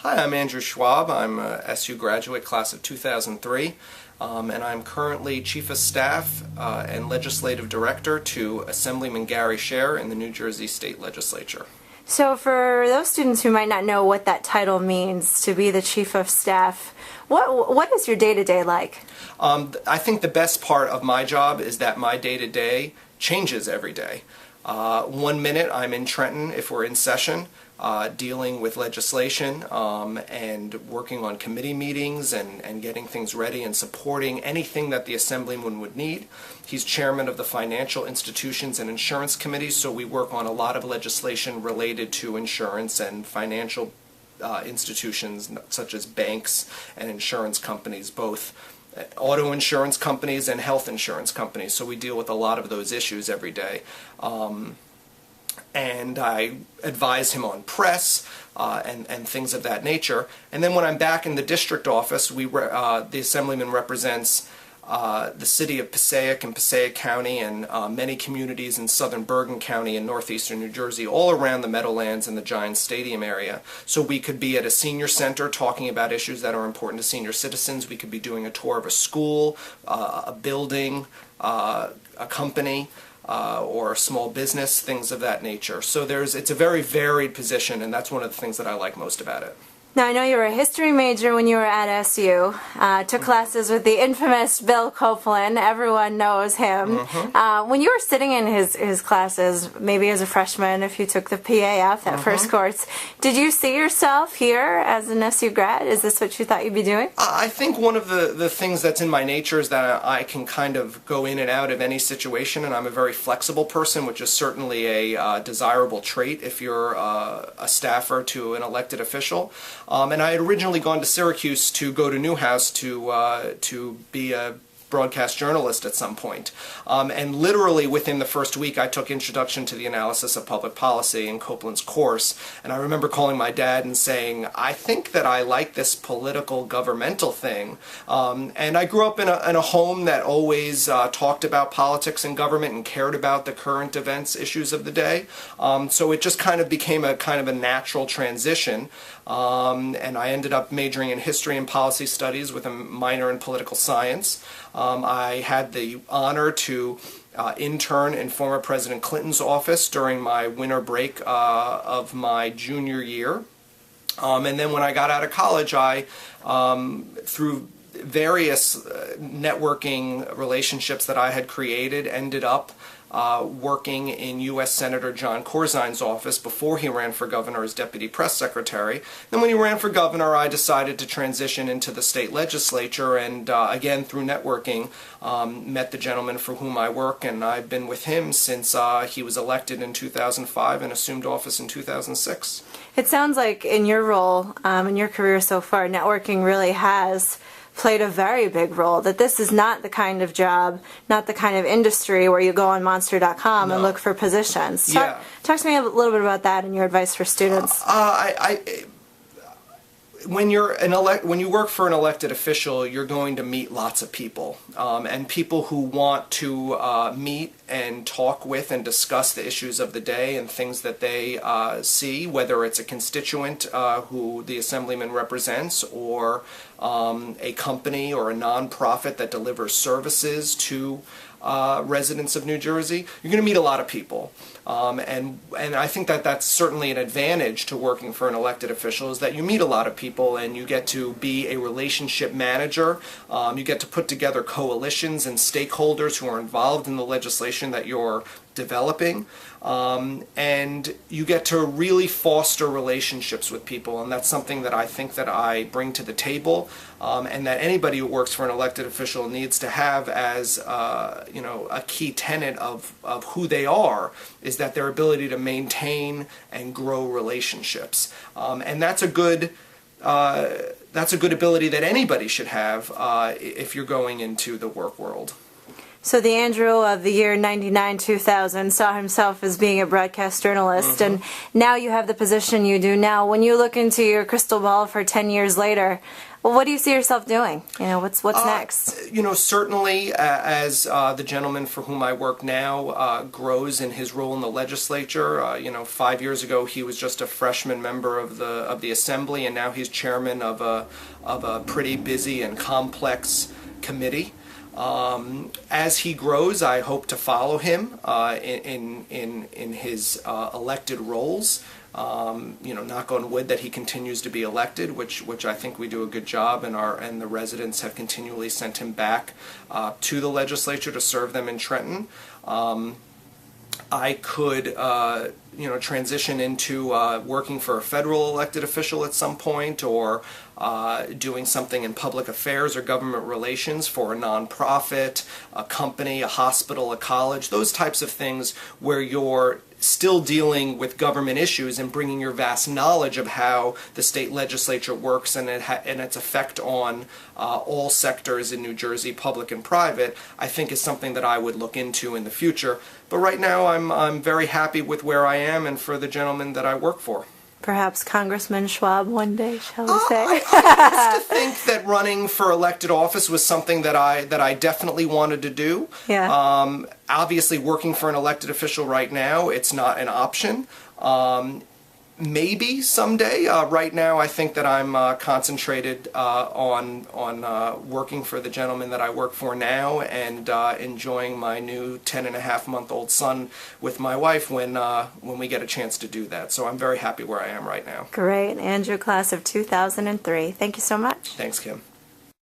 Hi, I'm Andrew Schwab. I'm a SU graduate, class of 2003, and I'm currently Chief of Staff and Legislative Director to Assemblyman Schaer in the New Jersey State Legislature. So for those students who might not know what that title means, to be the Chief of Staff, what is your day-to-day like? I think the best part of my job is that my day-to-day changes every day. 1 minute I'm in Trenton if we're in session, dealing with legislation and working on committee meetings and getting things ready and supporting anything that the Assemblyman would need. He's chairman of the Financial Institutions and Insurance Committee, so we work on a lot of legislation related to insurance and financial institutions such as banks and insurance companies, both auto insurance companies and health insurance companies. So we deal with a lot of those issues every day. And I advise him on press and things of that nature. And then when I'm back in the district office, the Assemblyman represents the city of Passaic and Passaic County and many communities in southern Bergen County and northeastern New Jersey, all around the Meadowlands and the Giants Stadium area. So we could be at a senior center talking about issues that are important to senior citizens. We could be doing a tour of a school, a building, a company, or a small business, things of that nature. So it's a very varied position, and that's one of the things that I like most about it. Now, I know you were a history major when you were at SU, took classes with the infamous Bill Coplin. Everyone knows him. When you were sitting in his classes, maybe as a freshman, if you took the PAF, that first course, did you see yourself here as an SU grad? Is this what you thought you'd be doing? I think one of the things that's in my nature is that I can kind of go in and out of any situation, and I'm a very flexible person, which is certainly a desirable trait if you're a staffer to an elected official. And I had originally gone to Syracuse to go to Newhouse to be a broadcast journalist at some point. And literally within the first week I took Introduction to the Analysis of Public Policy in Coplin's course, and I remember calling my dad and saying, I think that I like this political governmental thing. And I grew up in a home that always talked about politics and government and cared about the current events, issues of the day. So it just kind of became a natural transition. And I ended up majoring in history and policy studies with a minor in political science. I had the honor to intern in former President Clinton's office during my winter break of my junior year. And then when I got out of college, I, through various networking relationships that I had created, ended up working in U.S. Senator John Corzine's office before he ran for governor as deputy press secretary. Then when he ran for governor, I decided to transition into the state legislature, and again through networking met the gentleman for whom I work, and I've been with him since he was elected in 2005 and assumed office in 2006. It sounds like in your role, in your career so far, networking really has played a very big role, that this is not the kind of job, not the kind of industry where you go on monster.com and look for positions. Talk to me a little bit about that and your advice for students. When you work for an elected official, you're going to meet lots of people, and people who want to meet and talk with and discuss the issues of the day and things that they see, whether it's a constituent who the Assemblyman represents, or a company or a nonprofit that delivers services to residents of New Jersey. You're going to meet a lot of people. And I think that that's certainly an advantage to working for an elected official, is that you meet a lot of people and you get to be a relationship manager. You get to put together coalitions and stakeholders who are involved in the legislation that you're developing, and you get to really foster relationships with people, and that's something that I think that I bring to the table, and that anybody who works for an elected official needs to have as a key tenet of who they are, is that their ability to maintain and grow relationships, and that's a good ability that anybody should have if you're going into the work world. So the Andrew of the year 99-2000 saw himself as being a broadcast journalist, and now you have the position you do now. When you look into your crystal ball for 10 years later, well, what do you see yourself doing? What's next? Certainly, as the gentleman for whom I work now grows in his role in the legislature. 5 years ago he was just a freshman member of the Assembly, and now he's chairman of a pretty busy and complex committee. As he grows, I hope to follow him in his elected roles. Knock on wood that he continues to be elected, which I think we do a good job, and the residents have continually sent him back to the legislature to serve them in Trenton. I could transition into working for a federal elected official at some point, or doing something in public affairs or government relations for a nonprofit, a company, a hospital, a college, those types of things where you're still dealing with government issues and bringing your vast knowledge of how the state legislature works and its effect on all sectors in New Jersey, public and private, I think is something that I would look into in the future. But right now I'm very happy with where I am and for the gentleman that I work for. Perhaps Congressman Schwab one day, shall we say? I used to think that running for elected office was something that I definitely wanted to do. Yeah. Obviously, working for an elected official right now, it's not an option. Maybe someday. Right now, I think that I'm concentrated on working for the gentleman that I work for now, and enjoying my new 10-and-a-half-month-old son with my wife when we get a chance to do that. So I'm very happy where I am right now. Great. Andrew, class of 2003. Thank you so much. Thanks, Kim.